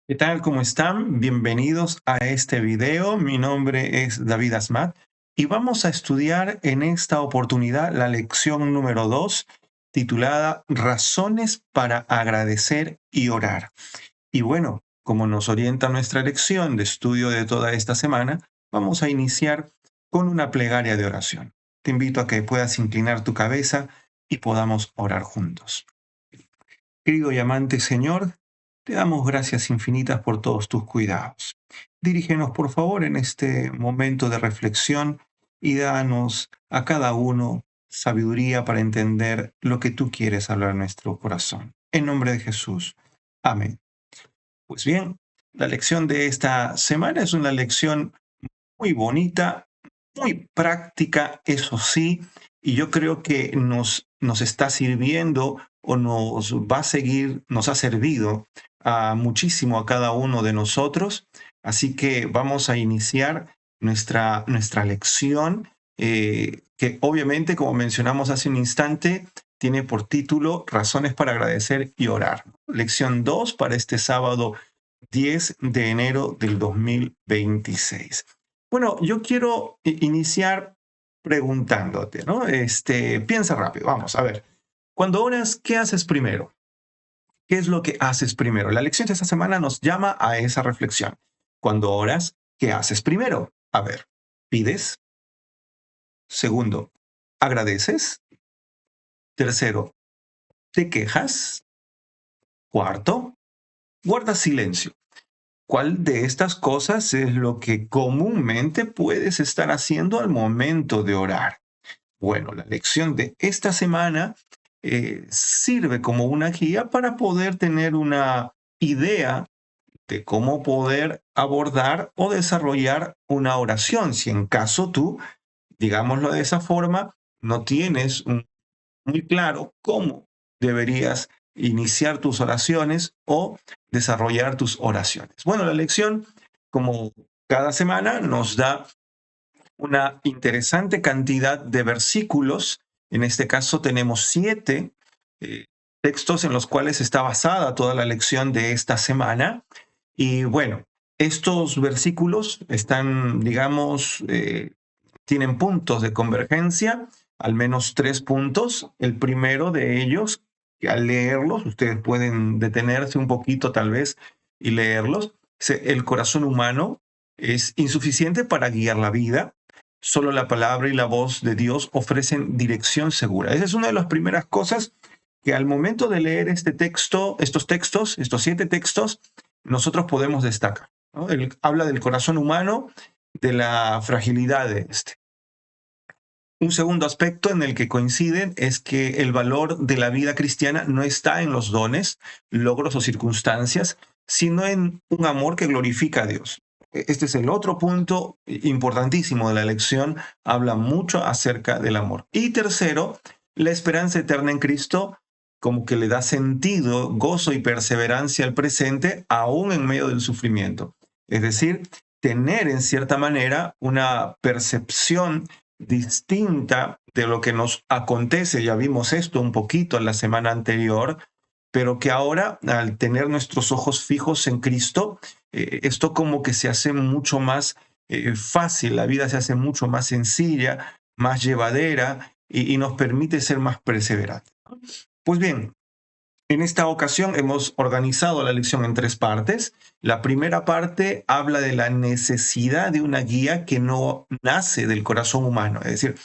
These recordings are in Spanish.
¿Qué tal? ¿Cómo están? Bienvenidos a este video. Mi nombre es David Asmat y vamos a estudiar en esta oportunidad la lección número 2, titulada Razones para agradecer y orar. Y bueno, como nos orienta nuestra lección de estudio de toda esta semana, vamos a iniciar con una plegaria de oración. Te invito a que puedas inclinar tu cabeza y podamos orar juntos. Querido y amante Señor, te damos gracias infinitas por todos tus cuidados. Dirígenos, por favor, en este momento de reflexión y danos a cada uno sabiduría para entender lo que tú quieres hablar en nuestro corazón. En nombre de Jesús. Amén. Pues bien, la lección de esta semana es una lección muy bonita, muy práctica, eso sí, y yo creo que nos está sirviendo o nos va a seguir, nos ha servido muchísimo a cada uno de nosotros. Así que vamos a iniciar nuestra lección, que obviamente, como mencionamos hace un instante, tiene por título Razones para agradecer y orar. Lección 2 para este sábado 10 de enero del 2026. Bueno, yo quiero iniciar preguntándote, ¿no? Piensa rápido, vamos a ver. Cuando oras, ¿qué haces primero? ¿Qué es lo que haces primero? La lección de esta semana nos llama a esa reflexión. Cuando oras, ¿qué haces primero? A ver, pides. Segundo, agradeces. Tercero, te quejas. Cuarto, guardas silencio. ¿Cuál de estas cosas es lo que comúnmente puedes estar haciendo al momento de orar? Bueno, la lección de esta semana sirve como una guía para poder tener una idea de cómo poder abordar o desarrollar una oración. Si en caso tú, digámoslo de esa forma, no tienes muy claro cómo deberías iniciar tus oraciones o desarrollar tus oraciones. Bueno, la lección, como cada semana, nos da una interesante cantidad de versículos. En este caso tenemos 7 textos en los cuales está basada toda la lección de esta semana. Y bueno, estos versículos están, digamos, tienen puntos de convergencia, al menos 3 puntos. El primero de ellos, que al leerlos, ustedes pueden detenerse un poquito tal vez y leerlos. El corazón humano es insuficiente para guiar la vida. Solo la palabra y la voz de Dios ofrecen dirección segura. Esa es una de las primeras cosas que al momento de leer este texto, estos 7 textos, nosotros podemos destacar, ¿no? Él habla del corazón humano, de la fragilidad de este. Un segundo aspecto en el que coinciden es que el valor de la vida cristiana no está en los dones, logros o circunstancias, sino en un amor que glorifica a Dios. Este es el otro punto importantísimo de la lección, habla mucho acerca del amor. Y tercero, la esperanza eterna en Cristo como que le da sentido, gozo y perseverancia al presente, aún en medio del sufrimiento. Es decir, tener en cierta manera una percepción distinta de lo que nos acontece. Ya vimos esto un poquito en la semana anterior, pero que ahora, al tener nuestros ojos fijos en Cristo, esto como que se hace mucho más fácil, la vida se hace mucho más sencilla, más llevadera y nos permite ser más perseverantes. Pues bien, en esta ocasión hemos organizado la lección en 3 partes. La primera parte habla de la necesidad de una guía que no nace del corazón humano. Es decir,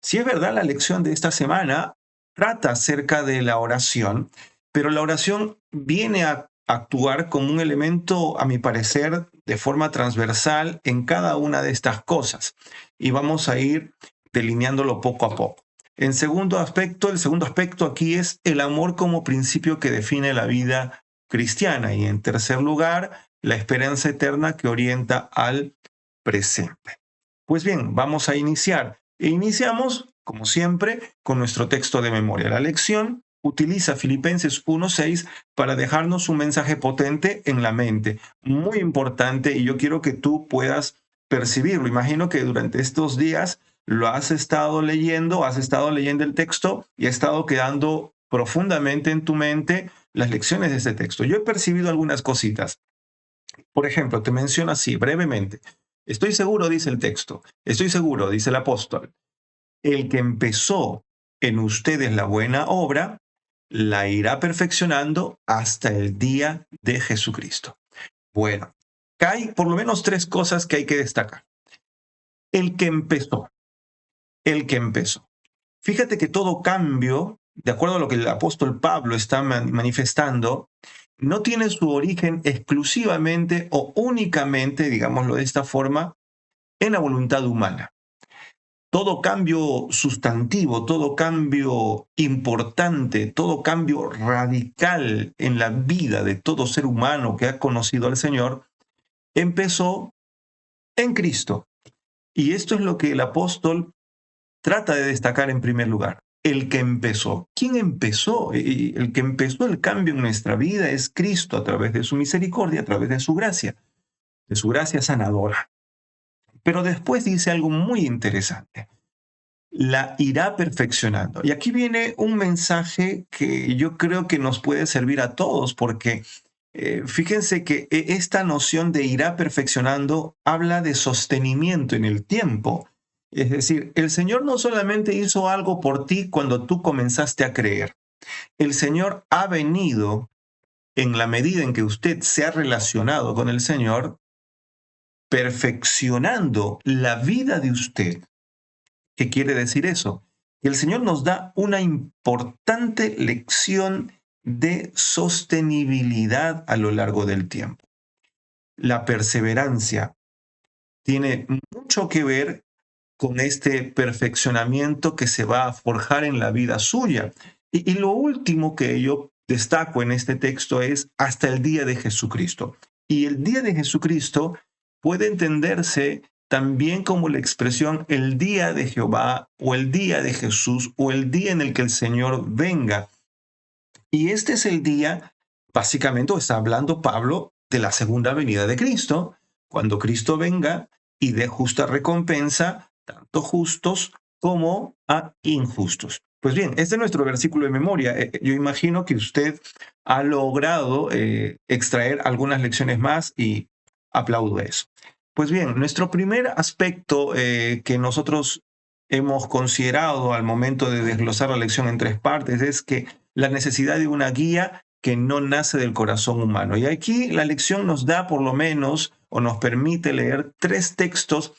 si es verdad, la lección de esta semana trata acerca de la oración, pero la oración viene a actuar como un elemento, a mi parecer, de forma transversal en cada una de estas cosas. Y vamos a ir delineándolo poco a poco. El segundo aspecto aquí es el amor como principio que define la vida cristiana. Y en tercer lugar, la esperanza eterna que orienta al presente. Pues bien, vamos a iniciar. E iniciamos, como siempre, con nuestro texto de memoria. La lección utiliza Filipenses 1:6 para dejarnos un mensaje potente en la mente, muy importante, y yo quiero que tú puedas percibirlo. Imagino que durante estos días lo has estado leyendo el texto y ha estado quedando profundamente en tu mente las lecciones de este texto. Yo he percibido algunas cositas. Por ejemplo, te menciono así brevemente. Estoy seguro, dice el texto, estoy seguro, dice el apóstol, el que empezó en ustedes la buena obra, la irá perfeccionando hasta el día de Jesucristo. Bueno, acá hay por lo menos tres cosas que hay que destacar. El que empezó, el que empezó. Fíjate que todo cambio, de acuerdo a lo que el apóstol Pablo está manifestando, no tiene su origen exclusivamente o únicamente, digámoslo de esta forma, en la voluntad humana. Todo cambio sustantivo, todo cambio importante, todo cambio radical en la vida de todo ser humano que ha conocido al Señor, empezó en Cristo. Y esto es lo que el apóstol trata de destacar en primer lugar. El que empezó. ¿Quién empezó? El que empezó el cambio en nuestra vida es Cristo a través de su misericordia, a través de su gracia sanadora. Pero después dice algo muy interesante. La irá perfeccionando. Y aquí viene un mensaje que yo creo que nos puede servir a todos, porque fíjense que esta noción de irá perfeccionando habla de sostenimiento en el tiempo. Es decir, el Señor no solamente hizo algo por ti cuando tú comenzaste a creer. El Señor ha venido, en la medida en que usted se ha relacionado con el Señor, perfeccionando la vida de usted. ¿Qué quiere decir eso? Que el Señor nos da una importante lección de sostenibilidad a lo largo del tiempo. La perseverancia tiene mucho que ver con este perfeccionamiento que se va a forjar en la vida suya. Y lo último que yo destaco en este texto es hasta el día de Jesucristo. Y el día de Jesucristo puede entenderse también como la expresión el día de Jehová o el día de Jesús o el día en el que el Señor venga. Y este es el día, básicamente está hablando Pablo de la segunda venida de Cristo, cuando Cristo venga y dé justa recompensa, tanto justos como a injustos. Pues bien, este es nuestro versículo de memoria. Yo imagino que usted ha logrado extraer algunas lecciones más y aplaudo eso. Pues bien, nuestro primer aspecto que nosotros hemos considerado al momento de desglosar la lección en tres partes es que la necesidad de una guía que no nace del corazón humano. Y aquí la lección nos da por lo menos o nos permite leer tres textos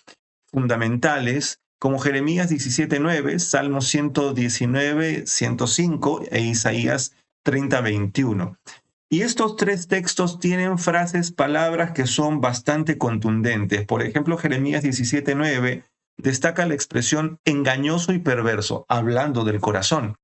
fundamentales como Jeremías 17:9, Salmos 119, 105 e Isaías 30:21. Y estos tres textos tienen frases, palabras que son bastante contundentes. Por ejemplo, Jeremías 17:9 destaca la expresión engañoso y perverso, hablando del corazón.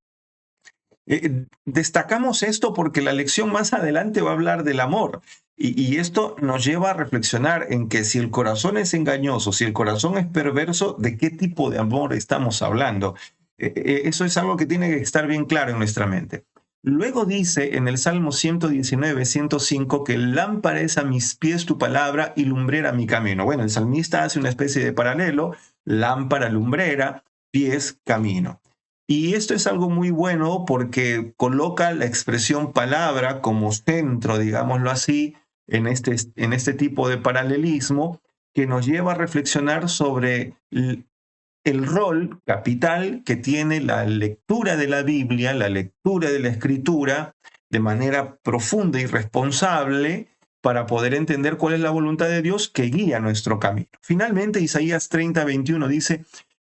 Destacamos esto porque la lección más adelante va a hablar del amor y esto nos lleva a reflexionar en que si el corazón es engañoso, si el corazón es perverso, ¿de qué tipo de amor estamos hablando? Eso es algo que tiene que estar bien claro en nuestra mente. Luego dice en el Salmo 119, 105 que lámpara es a mis pies tu palabra y lumbrera mi camino. Bueno, el salmista hace una especie de paralelo, lámpara, lumbrera, pies, camino. Y esto es algo muy bueno porque coloca la expresión palabra como centro, digámoslo así, en este tipo de paralelismo que nos lleva a reflexionar sobre el rol capital que tiene la lectura de la Biblia, la lectura de la Escritura, de manera profunda y responsable para poder entender cuál es la voluntad de Dios que guía nuestro camino. Finalmente, Isaías 30:21 dice,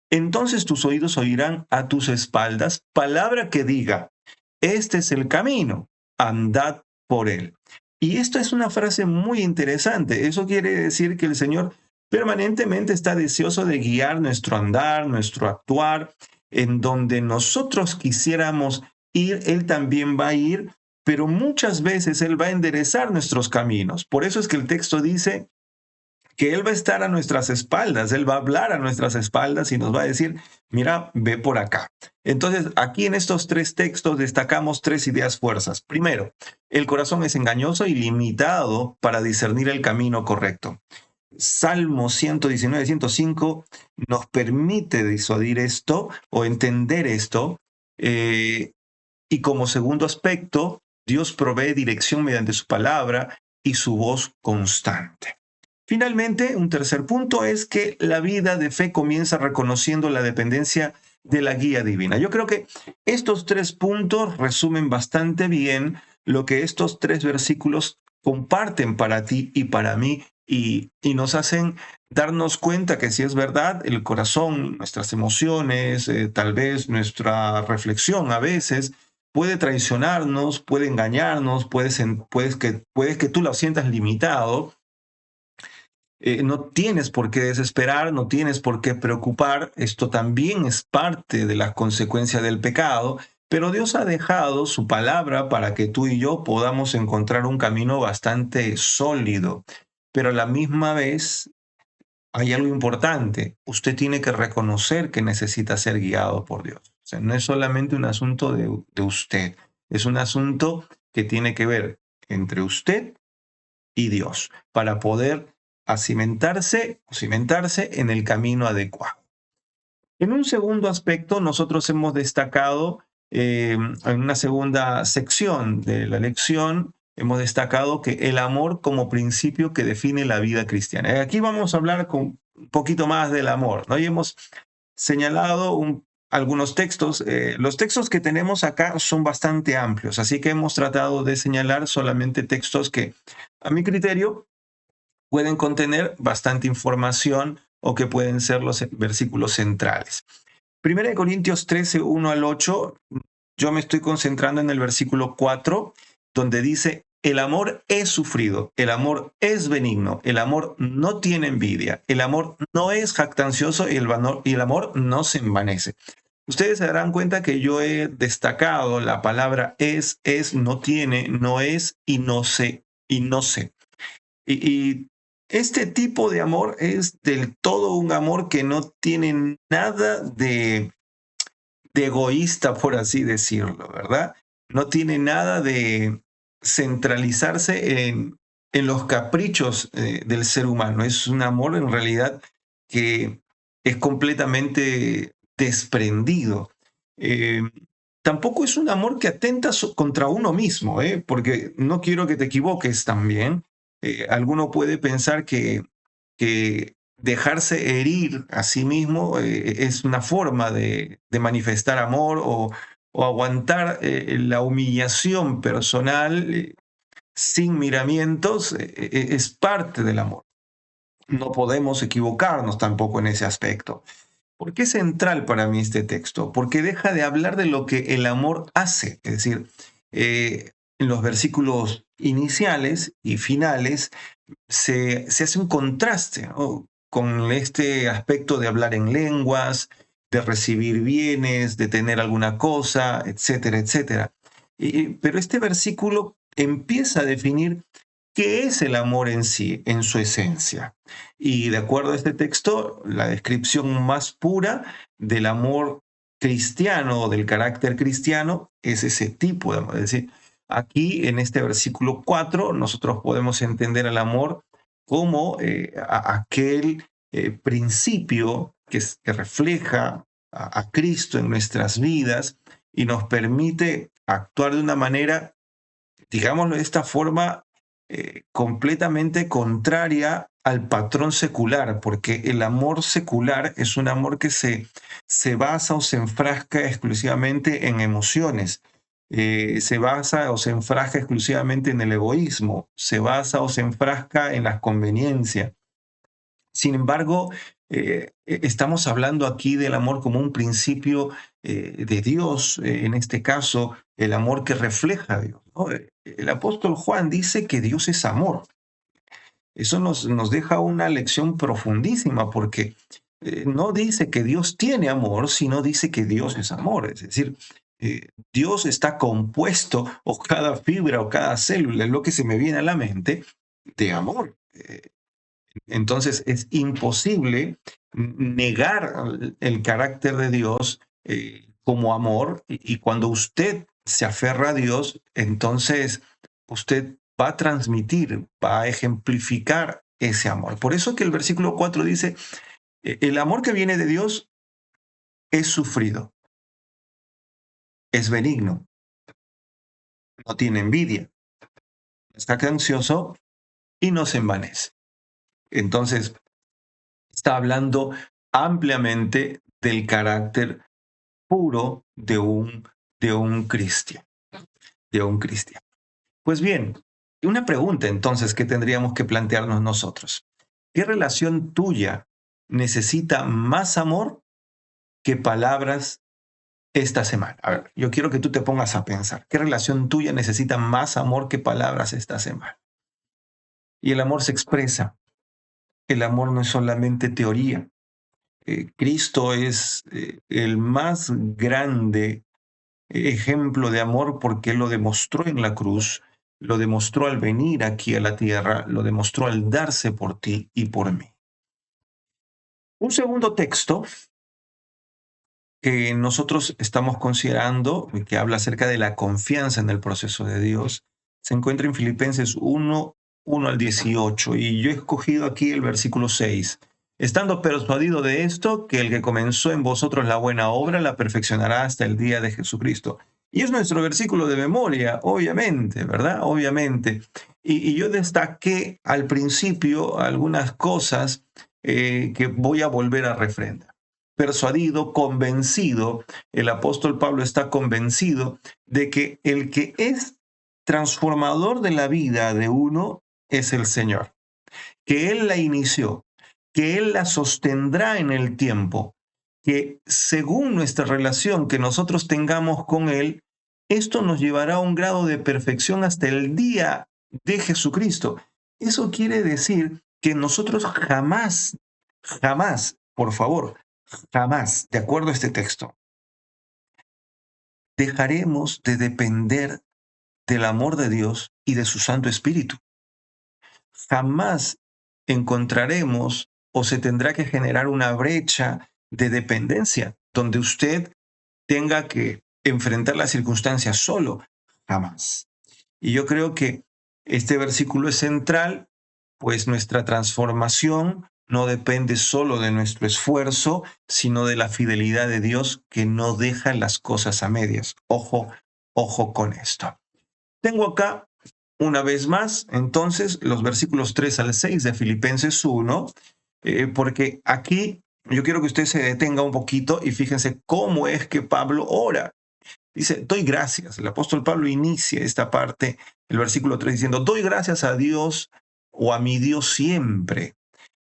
entonces tus oídos oirán a tus espaldas palabra que diga, este es el camino, andad por él. Y esto es una frase muy interesante. Eso quiere decir que el Señor permanentemente está deseoso de guiar nuestro andar, nuestro actuar, en donde nosotros quisiéramos ir, Él también va a ir, pero muchas veces Él va a enderezar nuestros caminos. Por eso es que el texto dice que Él va a estar a nuestras espaldas, Él va a hablar a nuestras espaldas y nos va a decir, mira, ve por acá. Entonces, aquí en estos tres textos destacamos tres ideas fuerzas. Primero, el corazón es engañoso y limitado para discernir el camino correcto. Salmo 119, 105 nos permite disuadir esto o entender esto. Y como segundo aspecto, Dios provee dirección mediante su palabra y su voz constante. Finalmente, un tercer punto es que la vida de fe comienza reconociendo la dependencia de la guía divina. Yo creo que estos 3 puntos resumen bastante bien lo que estos 3 versículos comparten para ti y para mí y nos hacen darnos cuenta que si es verdad, el corazón, nuestras emociones, tal vez nuestra reflexión a veces puede traicionarnos, puede engañarnos, puede que tú lo sientas limitado. No tienes por qué desesperar, no tienes por qué preocupar. Esto también es parte de las consecuencias del pecado, pero Dios ha dejado su palabra para que tú y yo podamos encontrar un camino bastante sólido. Pero a la misma vez hay algo importante. Usted tiene que reconocer que necesita ser guiado por Dios. O sea, no es solamente un asunto de usted, es un asunto que tiene que ver entre usted y Dios para poder cimentarse en el camino adecuado. En un segundo aspecto, nosotros hemos destacado, en una segunda sección de la lección, hemos destacado que el amor como principio que define la vida cristiana. Aquí vamos a hablar con un poquito más del amor, ¿no? Y hemos señalado algunos textos. Los textos que tenemos acá son bastante amplios, así que hemos tratado de señalar solamente textos que, a mi criterio, pueden contener bastante información o que pueden ser los versículos centrales. Primera de Corintios 13, 1 al 8, yo me estoy concentrando en el versículo 4, donde dice, el amor es sufrido, el amor es benigno, el amor no tiene envidia, el amor no es jactancioso y el amor no se envanece. Ustedes se darán cuenta que yo he destacado la palabra es, no tiene, no es y no sé, y no sé. Y este tipo de amor es del todo un amor que no tiene nada de egoísta, por así decirlo, ¿verdad? No tiene nada de centralizarse en los caprichos del ser humano. Es un amor en realidad que es completamente desprendido. Eh, Tampoco es un amor que atenta contra uno mismo, porque no quiero que te equivoques también. Alguno puede pensar que dejarse herir a sí mismo es una forma de manifestar amor o aguantar la humillación personal sin miramientos es parte del amor. No podemos equivocarnos tampoco en ese aspecto. ¿Por qué es central para mí este texto? Porque deja de hablar de lo que el amor hace. Es decir, en los versículos iniciales y finales se hace un contraste, ¿no?, con este aspecto de hablar en lenguas, de recibir bienes, de tener alguna cosa, etcétera, etcétera. Pero este versículo empieza a definir qué es el amor en sí, en su esencia. Y de acuerdo a este texto, la descripción más pura del amor cristiano o del carácter cristiano es ese tipo de amor. Es decir, aquí en este versículo 4 nosotros podemos entender el amor como aquel principio que refleja a Cristo en nuestras vidas y nos permite actuar de una manera, digámoslo de esta forma, completamente contraria al patrón secular, porque el amor secular es un amor que se basa o se enfrasca exclusivamente en emociones, se basa o se enfrasca exclusivamente en el egoísmo, se basa o se enfrasca en las conveniencias. Sin embargo, estamos hablando aquí del amor como un principio de Dios, en este caso, el amor que refleja a Dios, ¿no? El apóstol Juan dice que Dios es amor. Eso nos deja una lección profundísima porque no dice que Dios tiene amor, sino dice que Dios es amor. Es decir, Dios está compuesto, o cada fibra o cada célula, es lo que se me viene a la mente, de amor. Entonces es imposible negar el carácter de Dios como amor y cuando usted se aferra a Dios, entonces usted va a transmitir, va a ejemplificar ese amor. Por eso que el versículo 4 dice, el amor que viene de Dios es sufrido, es benigno, no tiene envidia, no está ansioso y no se envanece. Entonces, está hablando ampliamente del carácter puro de un cristiano, de un cristiano. Pues bien, una pregunta entonces que tendríamos que plantearnos nosotros. ¿Qué relación tuya necesita más amor que palabras esta semana? A ver, yo quiero que tú te pongas a pensar. ¿Qué relación tuya necesita más amor que palabras esta semana? Y el amor se expresa. El amor no es solamente teoría. Cristo es el más grande ejemplo de amor porque Él lo demostró en la cruz, lo demostró al venir aquí a la tierra, lo demostró al darse por ti y por mí. Un segundo texto que nosotros estamos considerando, que habla acerca de la confianza en el proceso de Dios, se encuentra en Filipenses 1 al 18, y yo he escogido aquí el versículo 6. Estando persuadido de esto, que el que comenzó en vosotros la buena obra la perfeccionará hasta el día de Jesucristo. Y es nuestro versículo de memoria, obviamente, ¿verdad? Obviamente. Y yo destaqué al principio algunas cosas que voy a volver a refrendar. Persuadido, convencido, el apóstol Pablo está convencido de que el que es transformador de la vida de uno es el Señor, que Él la inició, que Él la sostendrá en el tiempo, que según nuestra relación que nosotros tengamos con Él, esto nos llevará a un grado de perfección hasta el día de Jesucristo. Eso quiere decir que nosotros jamás, jamás, por favor, jamás, de acuerdo a este texto, dejaremos de depender del amor de Dios y de su Santo Espíritu. Jamás encontraremos o se tendrá que generar una brecha de dependencia donde usted tenga que enfrentar las circunstancias solo. Jamás. Y yo creo que este versículo es central, pues nuestra transformación no depende solo de nuestro esfuerzo, sino de la fidelidad de Dios que no deja las cosas a medias. Ojo, ojo con esto. Tengo acá, una vez más, entonces, los versículos 3 al 6 de Filipenses 1, porque aquí yo quiero que usted se detenga un poquito y fíjense cómo es que Pablo ora. Dice, doy gracias. El apóstol Pablo inicia esta parte, el versículo 3, diciendo, doy gracias a Dios o a mi Dios siempre,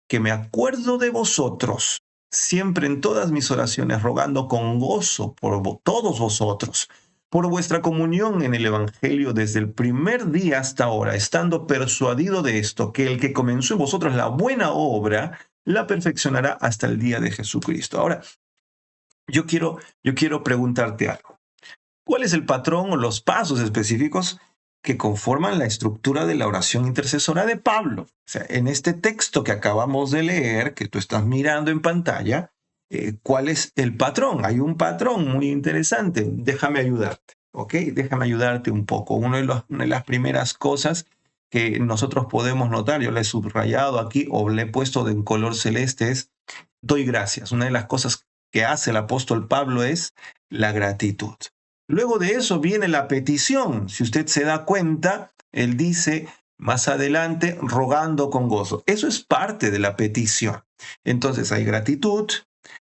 que me acuerdo de vosotros, siempre en todas mis oraciones, rogando con gozo por todos vosotros, por vuestra comunión en el Evangelio desde el primer día hasta ahora, estando persuadido de esto, que el que comenzó en vosotros la buena obra, la perfeccionará hasta el día de Jesucristo. Ahora, yo quiero preguntarte algo. ¿Cuál es el patrón o los pasos específicos que conforman la estructura de la oración intercesora de Pablo? O sea, en este texto que acabamos de leer, que tú estás mirando en pantalla, ¿cuál es el patrón? Hay un patrón muy interesante. Déjame ayudarte, ¿ok? Déjame ayudarte un poco. Una de las primeras cosas que nosotros podemos notar, yo le he subrayado aquí o le he puesto en color celeste, es doy gracias. Una de las cosas que hace el apóstol Pablo es la gratitud. Luego de eso viene la petición. Si usted se da cuenta, él dice más adelante, rogando con gozo. Eso es parte de la petición. Entonces hay gratitud,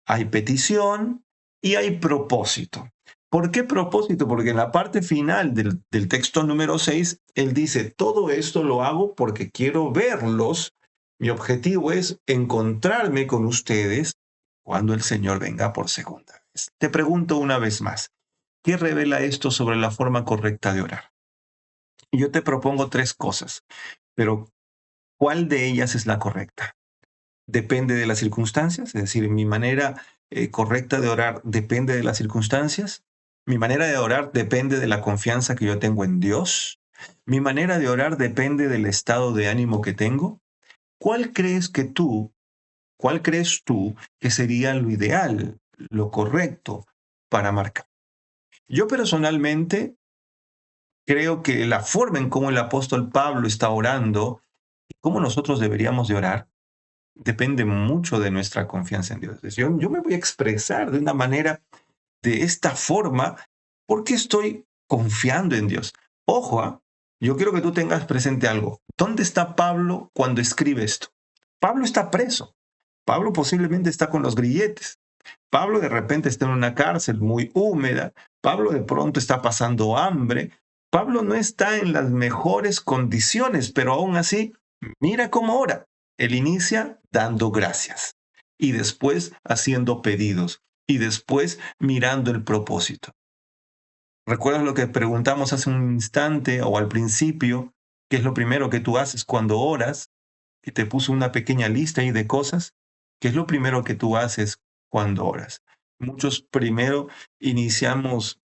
hay petición y hay propósito. ¿Por qué propósito? Porque en la parte final del texto número 6, él dice, todo esto lo hago porque quiero verlos. Mi objetivo es encontrarme con ustedes cuando el Señor venga por segunda vez. Te pregunto una vez más, ¿qué revela esto sobre la forma correcta de orar? Y yo te propongo tres cosas, pero ¿cuál de ellas es la correcta? Depende de las circunstancias, es decir, mi manera correcta de orar depende de las circunstancias. Mi manera de orar depende de la confianza que yo tengo en Dios. Mi manera de orar depende del estado de ánimo que tengo. ¿Cuál crees que tú, cuál crees tú que sería lo ideal, lo correcto para marcar? Yo personalmente creo que la forma en cómo el apóstol Pablo está orando y cómo nosotros deberíamos de orar depende mucho de nuestra confianza en Dios. Es decir, yo me voy a expresar de una manera, de esta forma, porque estoy confiando en Dios. Ojo, yo quiero que tú tengas presente algo. ¿Dónde está Pablo cuando escribe esto? Pablo está preso. Pablo posiblemente está con los grilletes. Pablo de repente está en una cárcel muy húmeda. Pablo de pronto está pasando hambre. Pablo no está en las mejores condiciones, pero aún así, mira cómo ora. Él inicia dando gracias y después haciendo pedidos y después mirando el propósito. ¿Recuerdas lo que preguntamos hace un instante o al principio? ¿Qué es lo primero que tú haces cuando oras? Que te puso una pequeña lista ahí de cosas. ¿Qué es lo primero que tú haces cuando oras? Muchos primero iniciamos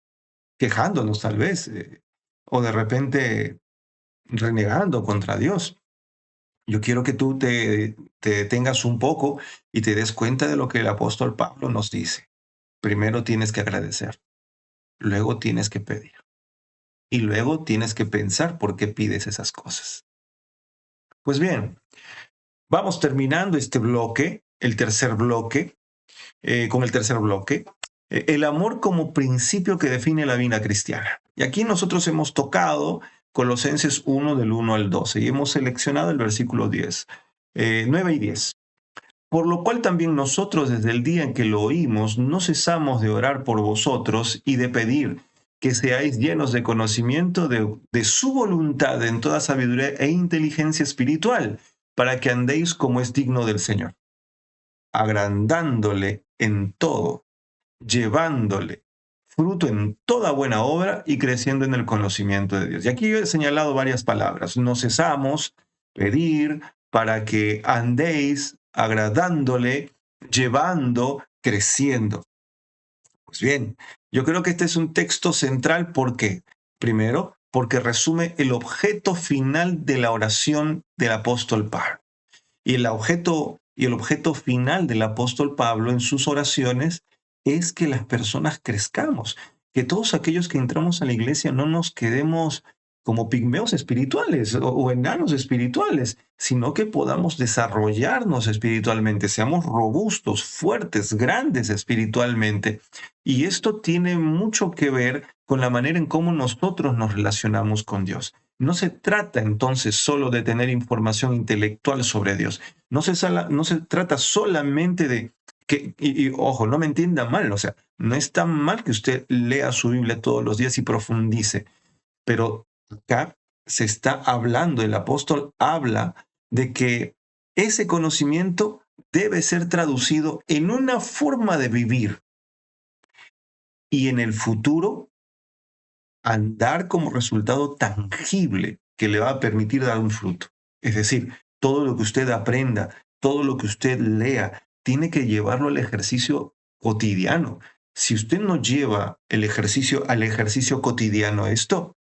quejándonos tal vez, o de repente renegando contra Dios. Yo quiero que tú te detengas un poco y te des cuenta de lo que el apóstol Pablo nos dice. Primero tienes que agradecer, luego tienes que pedir. Y luego tienes que pensar por qué pides esas cosas. Pues bien, vamos terminando este bloque, el tercer bloque, con el tercer bloque, el amor como principio que define la vida cristiana. Y aquí nosotros hemos tocado Colosenses 1 del 1 al 12 y hemos seleccionado el versículo 10, 9 y 10. Por lo cual también nosotros desde el día en que lo oímos no cesamos de orar por vosotros y de pedir que seáis llenos de conocimiento de su voluntad en toda sabiduría e inteligencia espiritual, para que andéis como es digno del Señor, agrandándole en todo, llevándole fruto en toda buena obra y creciendo en el conocimiento de Dios. Y aquí yo he señalado varias palabras. No cesamos, pedir, para que andéis agradándole, llevando, creciendo. Pues bien, yo creo que este es un texto central. ¿Por qué? Primero, porque resume el objeto final de la oración del apóstol Pablo. Y el objeto final del apóstol Pablo en sus oraciones es que las personas crezcamos, que todos aquellos que entramos a la iglesia no nos quedemos como pigmeos espirituales o enanos espirituales, sino que podamos desarrollarnos espiritualmente, seamos robustos, fuertes, grandes espiritualmente. Y esto tiene mucho que ver con la manera en cómo nosotros nos relacionamos con Dios. No se trata entonces solo de tener información intelectual sobre Dios. No se trata solamente de que, ojo, no me entienda mal, o sea, no es tan mal que usted lea su Biblia todos los días y profundice, pero acá se está hablando, el apóstol habla de que ese conocimiento debe ser traducido en una forma de vivir y en el futuro andar como resultado tangible que le va a permitir dar un fruto. Es decir, todo lo que usted aprenda, todo lo que usted lea, tiene que llevarlo al ejercicio cotidiano. Si usted no lleva el ejercicio al ejercicio cotidiano esto,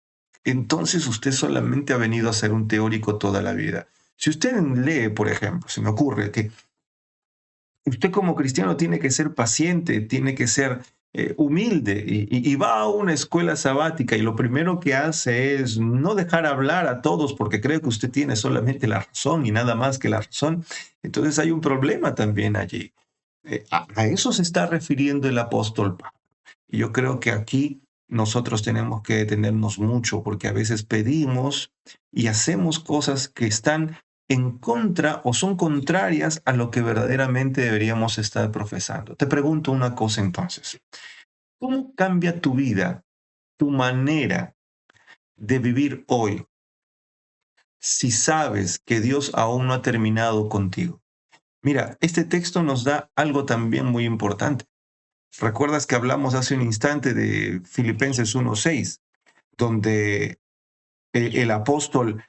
entonces usted solamente ha venido a ser un teórico toda la vida. Si usted lee, por ejemplo, se me ocurre que usted como cristiano tiene que ser paciente, tiene que ser humilde y va a una escuela sabática y lo primero que hace es no dejar hablar a todos porque cree que usted tiene solamente la razón y nada más que la razón. Entonces hay un problema también allí. A eso se está refiriendo el apóstol Pablo. Y yo creo que aquí nosotros tenemos que detenernos mucho porque a veces pedimos y hacemos cosas que están en contra o son contrarias a lo que verdaderamente deberíamos estar profesando. Te pregunto una cosa entonces. ¿Cómo cambia tu vida, tu manera de vivir hoy, si sabes que Dios aún no ha terminado contigo? Mira, este texto nos da algo también muy importante. ¿Recuerdas que hablamos hace un instante de Filipenses 1:6, donde el apóstol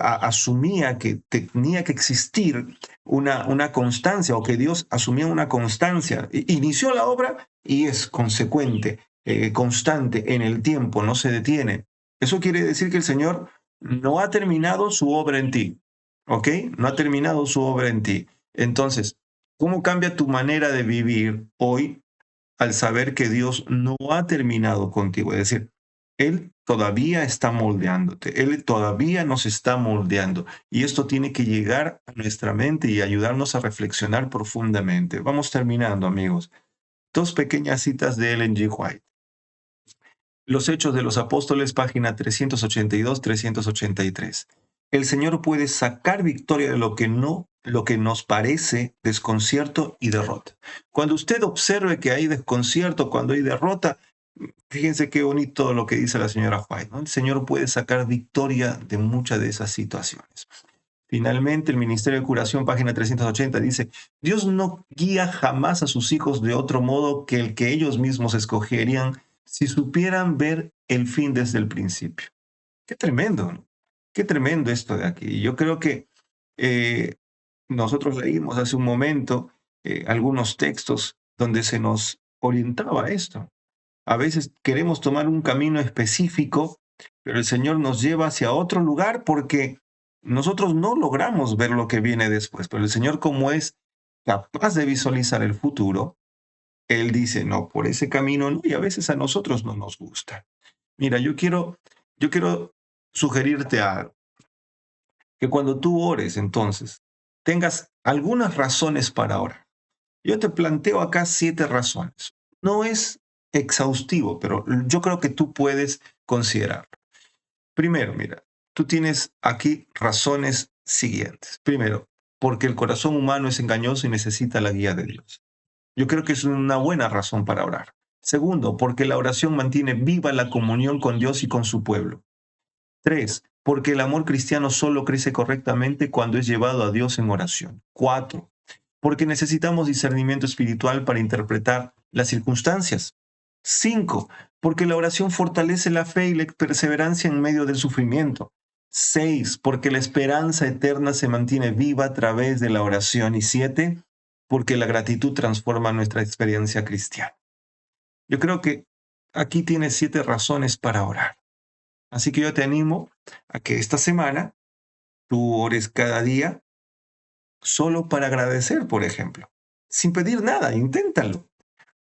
asumía que tenía que existir una constancia o que Dios asumía una constancia? Inició la obra y es consecuente, constante en el tiempo, no se detiene. Eso quiere decir que el Señor no ha terminado su obra en ti, ¿ok? No ha terminado su obra en ti. Entonces, ¿cómo cambia tu manera de vivir hoy al saber que Dios no ha terminado contigo? Es decir, Él todavía está moldeándote, Él todavía nos está moldeando. Y esto tiene que llegar a nuestra mente y ayudarnos a reflexionar profundamente. Vamos terminando, amigos. Dos pequeñas citas de Ellen G. White. Los Hechos de los Apóstoles, página 382-383. El Señor puede sacar victoria de lo que nos parece desconcierto y derrota. Cuando usted observe que hay desconcierto, cuando hay derrota, fíjense qué bonito lo que dice la señora White, ¿no? El Señor puede sacar victoria de muchas de esas situaciones. Finalmente, el Ministerio de Curación, página 380, dice, Dios no guía jamás a sus hijos de otro modo que el que ellos mismos escogerían si supieran ver el fin desde el principio. Qué tremendo, ¿no? Qué tremendo esto de aquí. Yo creo que eh, nosotros leímos hace un momento algunos textos donde se nos orientaba esto. A veces queremos tomar un camino específico, pero el Señor nos lleva hacia otro lugar porque nosotros no logramos ver lo que viene después. Pero el Señor, como es capaz de visualizar el futuro, Él dice, no, por ese camino no, y a veces a nosotros no nos gusta. Mira, yo quiero sugerirte algo, que cuando tú ores, entonces, tengas algunas razones para orar. Yo te planteo acá 7 razones. No es exhaustivo, pero yo creo que tú puedes considerarlo. Primero, mira, tú tienes aquí razones siguientes. Primero, porque el corazón humano es engañoso y necesita la guía de Dios. Yo creo que es una buena razón para orar. Segundo, porque la oración mantiene viva la comunión con Dios y con su pueblo. 3, porque el amor cristiano solo crece correctamente cuando es llevado a Dios en oración. 4, porque necesitamos discernimiento espiritual para interpretar las circunstancias. 5, porque la oración fortalece la fe y la perseverancia en medio del sufrimiento. 6, porque la esperanza eterna se mantiene viva a través de la oración. Y 7, porque la gratitud transforma nuestra experiencia cristiana. Yo creo que aquí tienes 7 razones para orar. Así que yo te animo a que esta semana tú ores cada día solo para agradecer, por ejemplo, sin pedir nada, inténtalo.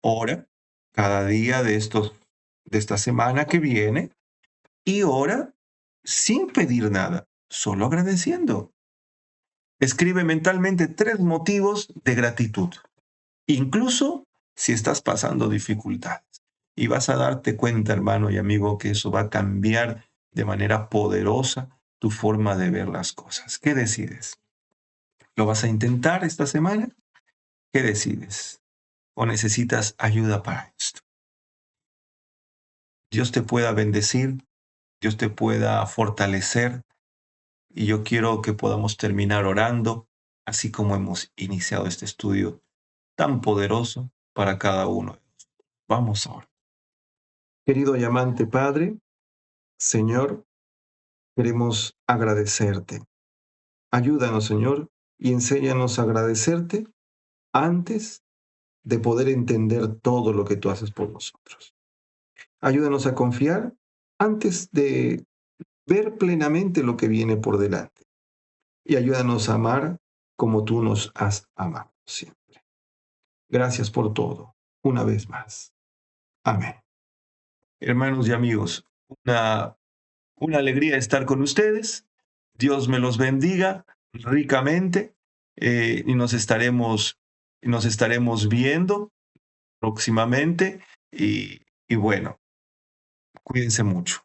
Ora cada día de esta semana que viene y ora sin pedir nada, solo agradeciendo. Escribe mentalmente 3 motivos de gratitud, incluso si estás pasando dificultades. Y vas a darte cuenta, hermano y amigo, que eso va a cambiar de manera poderosa tu forma de ver las cosas. ¿Qué decides? ¿Lo vas a intentar esta semana? ¿Qué decides? ¿O necesitas ayuda para esto? Dios te pueda bendecir, Dios te pueda fortalecer y yo quiero que podamos terminar orando, así como hemos iniciado este estudio tan poderoso para cada uno. Vamos ahora. Querido y amante Padre, Señor, queremos agradecerte. Ayúdanos, Señor, y enséñanos a agradecerte antes de poder entender todo lo que tú haces por nosotros. Ayúdanos a confiar antes de ver plenamente lo que viene por delante. Y ayúdanos a amar como tú nos has amado siempre. Gracias por todo, una vez más. Amén. Hermanos y amigos, una alegría estar con ustedes. Dios me los bendiga ricamente y nos estaremos viendo próximamente y bueno, cuídense mucho.